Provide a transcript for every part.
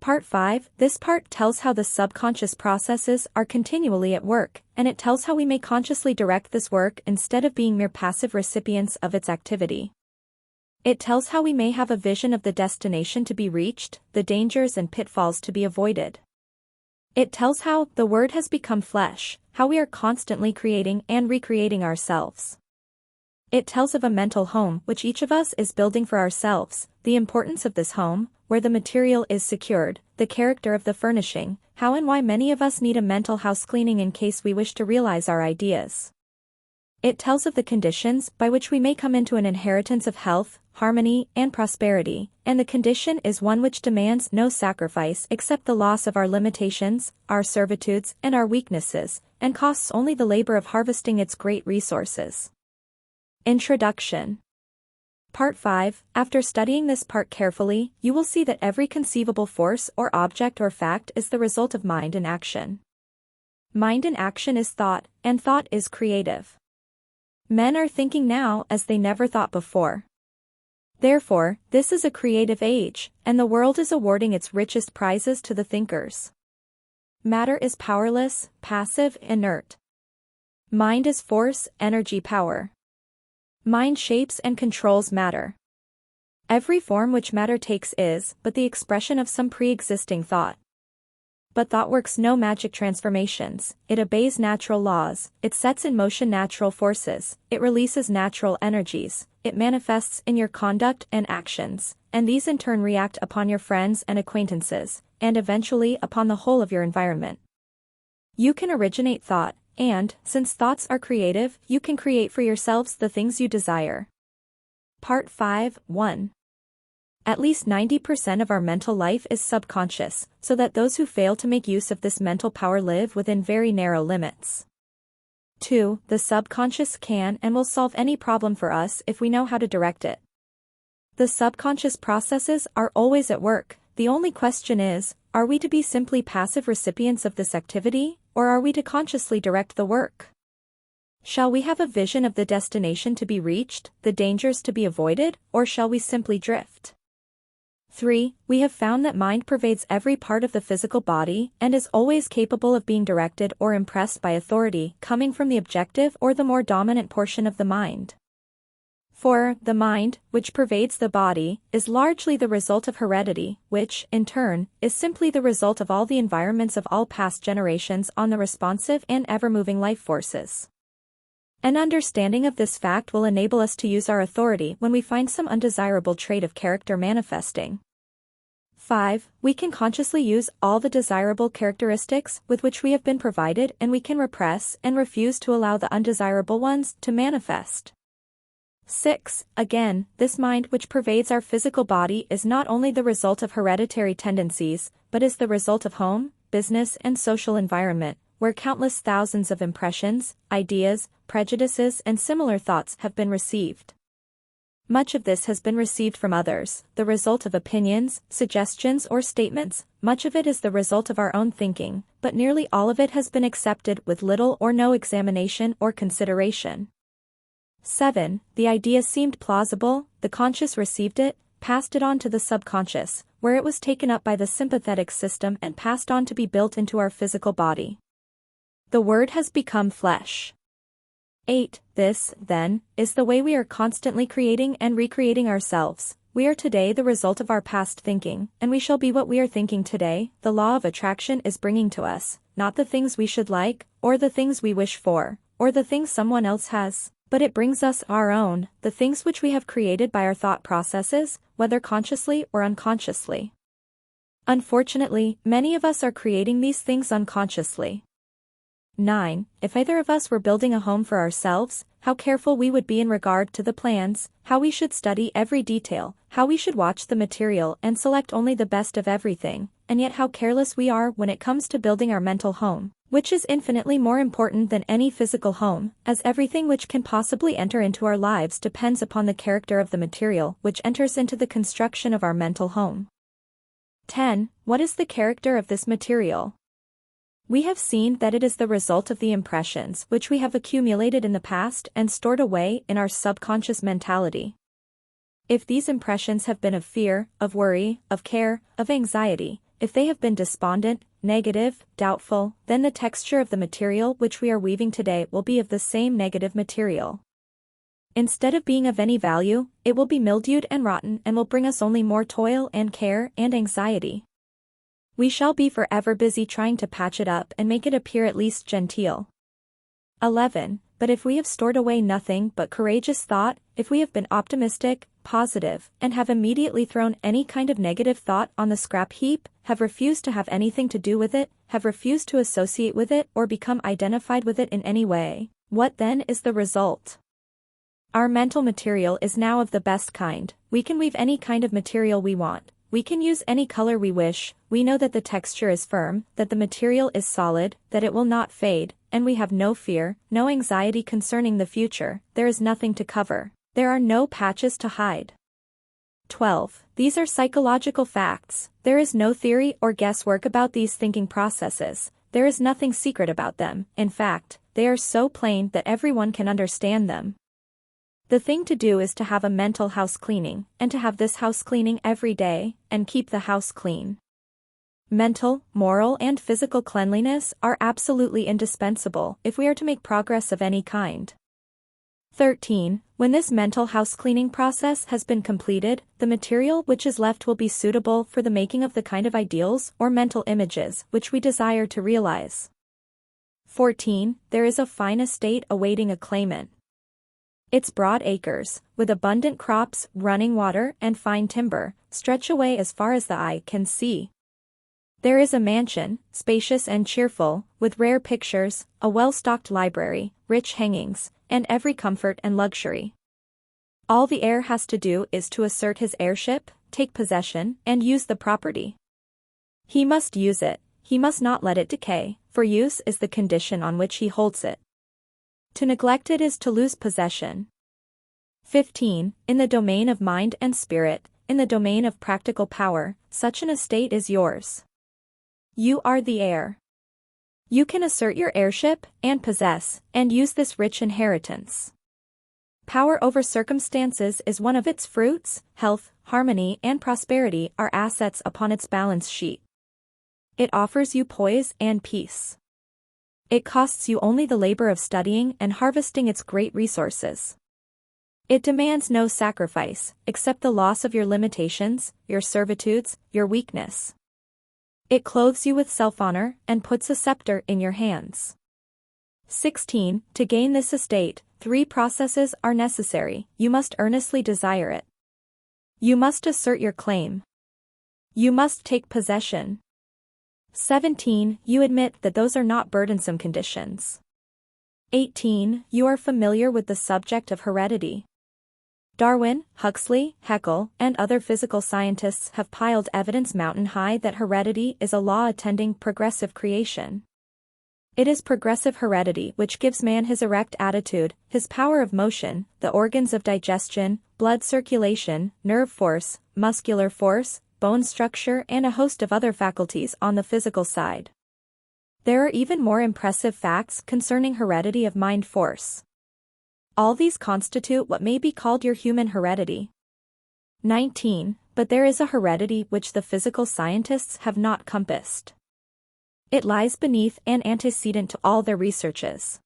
Part 5, this part tells how the subconscious processes are continually at work, and it tells how we may consciously direct this work instead of being mere passive recipients of its activity. It tells how we may have a vision of the destination to be reached, the dangers and pitfalls to be avoided. It tells how the word has become flesh, how we are constantly creating and recreating ourselves. It tells of a mental home which each of us is building for ourselves, the importance of this home, where the material is secured, the character of the furnishing, how and why many of us need a mental house cleaning in case we wish to realize our ideas. It tells of the conditions by which we may come into an inheritance of health, harmony, and prosperity, and the condition is one which demands no sacrifice except the loss of our limitations, our servitudes, and our weaknesses, and costs only the labor of harvesting its great resources. Introduction. Part 5. After studying this part carefully, you will see that every conceivable force or object or fact is the result of mind in action. Mind in action is thought, and thought is creative. Men are thinking now as they never thought before. Therefore, this is a creative age, and the world is awarding its richest prizes to the thinkers. Matter is powerless, passive, inert. Mind is force, energy, power. Mind shapes and controls matter. Every form which matter takes is but the expression of some pre-existing thought. But thought works no magic transformations, it obeys natural laws, it sets in motion natural forces, it releases natural energies, it manifests in your conduct and actions, and these in turn react upon your friends and acquaintances, and eventually upon the whole of your environment. You can originate thought, and, since thoughts are creative, you can create for yourselves the things you desire. Part 5, 1. At least 90% of our mental life is subconscious, so that those who fail to make use of this mental power live within very narrow limits. 2. The subconscious can and will solve any problem for us if we know how to direct it. The subconscious processes are always at work, the only question is, are we to be simply passive recipients of this activity, or are we to consciously direct the work? Shall we have a vision of the destination to be reached, the dangers to be avoided, or shall we simply drift? 3. We have found that mind pervades every part of the physical body and is always capable of being directed or impressed by authority coming from the objective or the more dominant portion of the mind. 4. The mind, which pervades the body, is largely the result of heredity, which, in turn, is simply the result of all the environments of all past generations on the responsive and ever-moving life forces. An understanding of this fact will enable us to use our authority when we find some undesirable trait of character manifesting. 5. We can consciously use all the desirable characteristics with which we have been provided, and we can repress and refuse to allow the undesirable ones to manifest. 6. Again, this mind which pervades our physical body is not only the result of hereditary tendencies, but is the result of home, business, and social environment, where countless thousands of impressions, ideas, prejudices, and similar thoughts have been received. Much of this has been received from others, the result of opinions, suggestions, or statements. Much of it is the result of our own thinking, but nearly all of it has been accepted with little or no examination or consideration. 7. The idea seemed plausible, the conscious received it, passed it on to the subconscious, where it was taken up by the sympathetic system and passed on to be built into our physical body. The word has become flesh. 8. This, then, is the way we are constantly creating and recreating ourselves. We are today the result of our past thinking, and we shall be what we are thinking today. The law of attraction is bringing to us, not the things we should like, or the things we wish for, or the things someone else has, but it brings us our own, the things which we have created by our thought processes, whether consciously or unconsciously. Unfortunately, many of us are creating these things unconsciously. 9. If either of us were building a home for ourselves, how careful we would be in regard to the plans, how we should study every detail, how we should watch the material and select only the best of everything, and yet how careless we are when it comes to building our mental home, which is infinitely more important than any physical home, as everything which can possibly enter into our lives depends upon the character of the material which enters into the construction of our mental home. 10. What is the character of this material? We have seen that it is the result of the impressions which we have accumulated in the past and stored away in our subconscious mentality. If these impressions have been of fear, of worry, of care, of anxiety, if they have been despondent, negative, doubtful, then the texture of the material which we are weaving today will be of the same negative material. Instead of being of any value, it will be mildewed and rotten and will bring us only more toil and care and anxiety. We shall be forever busy trying to patch it up and make it appear at least genteel. 11. But if we have stored away nothing but courageous thought, if we have been optimistic, positive, and have immediately thrown any kind of negative thought on the scrap heap, have refused to have anything to do with it, have refused to associate with it or become identified with it in any way, what then is the result? Our mental material is now of the best kind. We can weave any kind of material we want. We can use any color we wish. We know that the texture is firm, that the material is solid, that it will not fade, and we have no fear, no anxiety concerning the future. There is nothing to cover. There are no patches to hide. 12. These are psychological facts. There is no theory or guesswork about these thinking processes. There is nothing secret about them. In fact, they are so plain that everyone can understand them. The thing to do is to have a mental house cleaning, and to have this house cleaning every day, and keep the house clean. Mental, moral and physical cleanliness are absolutely indispensable if we are to make progress of any kind. 13. When this mental house cleaning process has been completed, the material which is left will be suitable for the making of the kind of ideals or mental images which we desire to realize. 14. There is a fine estate awaiting a claimant. Its broad acres, with abundant crops, running water, and fine timber, stretch away as far as the eye can see. There is a mansion, spacious and cheerful, with rare pictures, a well-stocked library, rich hangings, and every comfort and luxury. All the heir has to do is to assert his heirship, take possession, and use the property. He must use it, he must not let it decay, for use is the condition on which he holds it. To neglect it is to lose possession. 15. In the domain of mind and spirit, in the domain of practical power, such an estate is yours. You are the heir. You can assert your heirship, and possess, and use this rich inheritance. Power over circumstances is one of its fruits. Health, harmony, and prosperity are assets upon its balance sheet. It offers you poise and peace. It costs you only the labor of studying and harvesting its great resources. It demands no sacrifice, except the loss of your limitations, your servitudes, your weakness. It clothes you with self-honor and puts a scepter in your hands. 16. To gain this estate, 3 processes are necessary. You must earnestly desire it. You must assert your claim. You must take possession. 17. You admit that those are not burdensome conditions. 18. You are familiar with the subject of heredity. Darwin, Huxley, Haeckel, and other physical scientists have piled evidence mountain high that heredity is a law attending progressive creation. It is progressive heredity which gives man his erect attitude, his power of motion, the organs of digestion, blood circulation, nerve force, muscular force, bone structure, and a host of other faculties on the physical side. There are even more impressive facts concerning heredity of mind force. All these constitute what may be called your human heredity. 19. But there is a heredity which the physical scientists have not compassed. It lies beneath and antecedent to all their researches.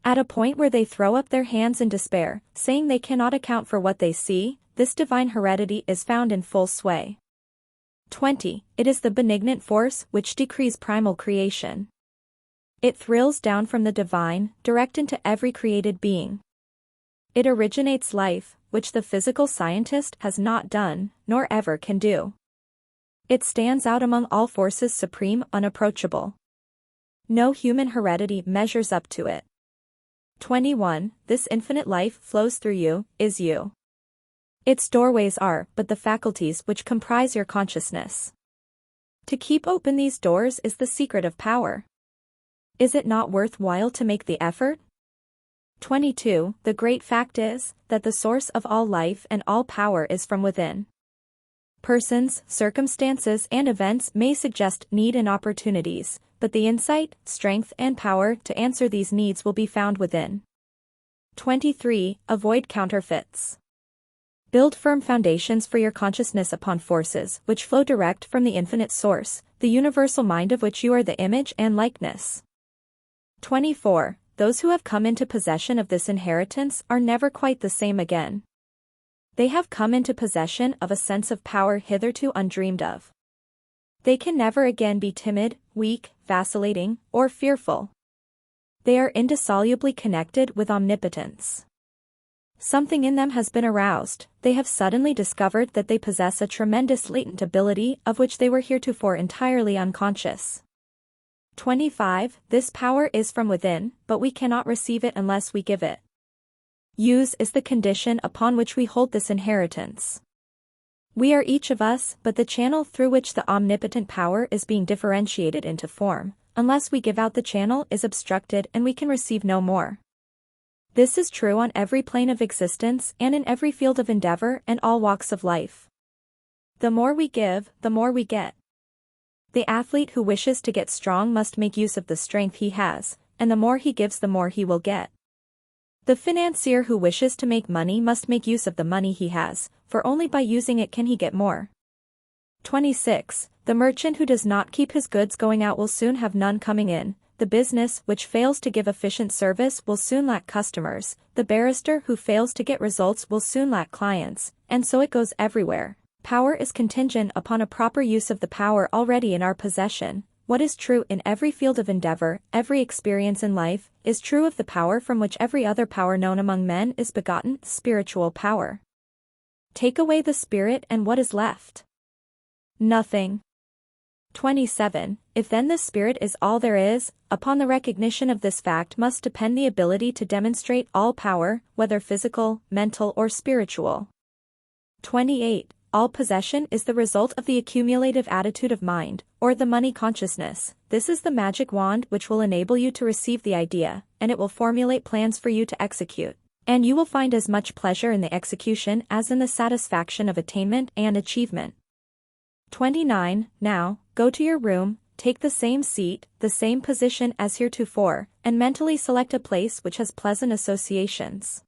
At a point where they throw up their hands in despair, saying they cannot account for what they see, this divine heredity is found in full sway. 20. It is the benignant force which decrees primal creation. It thrills down from the divine, direct into every created being. It originates life, which the physical scientist has not done, nor ever can do. It stands out among all forces supreme, unapproachable. No human heredity measures up to it. 21. This infinite life flows through you, is you. Its doorways are but the faculties which comprise your consciousness. To keep open these doors is the secret of power. Is it not worth while to make the effort? 22. The great fact is, that the source of all life and all power is from within. Persons, circumstances, and events may suggest need and opportunities, but the insight, strength, and power to answer these needs will be found within. 23. Avoid counterfeits. Build firm foundations for your consciousness upon forces which flow direct from the infinite source, the universal mind of which you are the image and likeness. 24. Those who have come into possession of this inheritance are never quite the same again. They have come into possession of a sense of power hitherto undreamed of. They can never again be timid, weak, vacillating, or fearful. They are indissolubly connected with omnipotence. Something in them has been aroused. They have suddenly discovered that they possess a tremendous latent ability of which they were heretofore entirely unconscious. 25. This power is from within, but we cannot receive it unless we give it. Use is the condition upon which we hold this inheritance. We are each of us, but the channel through which the omnipotent power is being differentiated into form. Unless we give out, the channel is obstructed and we can receive no more. This is true on every plane of existence and in every field of endeavor and all walks of life. The more we give, the more we get. The athlete who wishes to get strong must make use of the strength he has, and the more he gives, the more he will get. The financier who wishes to make money must make use of the money he has, for only by using it can he get more. 26. The merchant who does not keep his goods going out will soon have none coming in. The business which fails to give efficient service will soon lack customers. The barrister who fails to get results will soon lack clients, and so it goes everywhere. Power is contingent upon a proper use of the power already in our possession. What is true in every field of endeavor, every experience in life, is true of the power from which every other power known among men is begotten, spiritual power. Take away the spirit and what is left? Nothing. 27. If then the spirit is all there is, upon the recognition of this fact must depend the ability to demonstrate all power, whether physical, mental, or spiritual. 28. All possession is the result of the accumulative attitude of mind, or the money consciousness. This is the magic wand which will enable you to receive the idea, and it will formulate plans for you to execute. And you will find as much pleasure in the execution as in the satisfaction of attainment and achievement. 29. Now, go to your room, take the same seat, the same position as heretofore, and mentally select a place which has pleasant associations.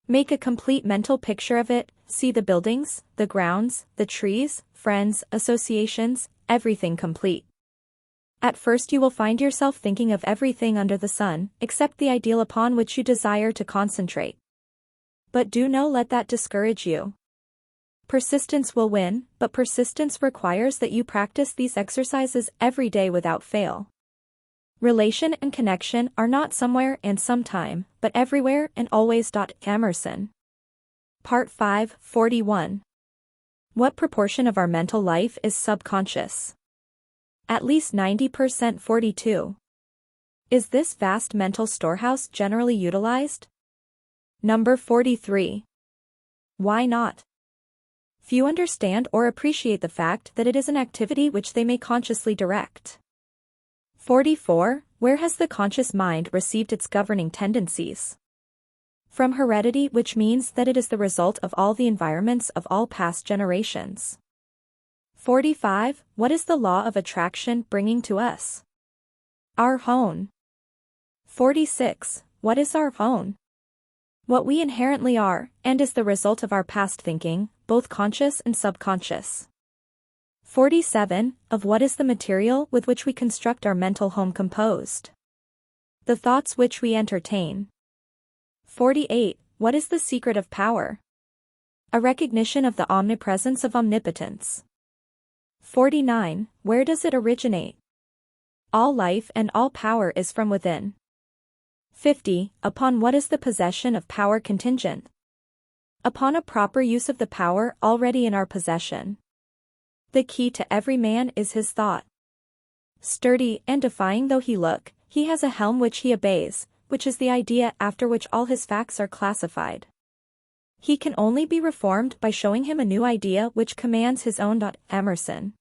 Make a complete mental picture of it, see the buildings, the grounds, the trees, friends, associations, everything complete. At first you will find yourself thinking of everything under the sun, except the ideal upon which you desire to concentrate. But do not let that discourage you. Persistence will win, but persistence requires that you practice these exercises every day without fail. Relation and connection are not somewhere and sometime, but everywhere and always. Emerson. Part 5, 41. What proportion of our mental life is subconscious? At least 90%. 42. Is this vast mental storehouse generally utilized? Number 43. Why not? Few understand or appreciate the fact that it is an activity which they may consciously direct. 44. Where has the conscious mind received its governing tendencies? From heredity, which means that it is the result of all the environments of all past generations. 45. What is the law of attraction bringing to us? Our own. 46. What is our own? What we inherently are, and is the result of our past thinking, both conscious and subconscious. 47. Of what is the material with which we construct our mental home composed? The thoughts which we entertain. 48. What is the secret of power? A recognition of the omnipresence of omnipotence. 49. Where does it originate? All life and all power is from within. 50. Upon what is the possession of power contingent? Upon a proper use of the power already in our possession. The key to every man is his thought. Sturdy and defying though he look, he has a helm which he obeys, which is the idea after which all his facts are classified. He can only be reformed by showing him a new idea which commands his own. Emerson.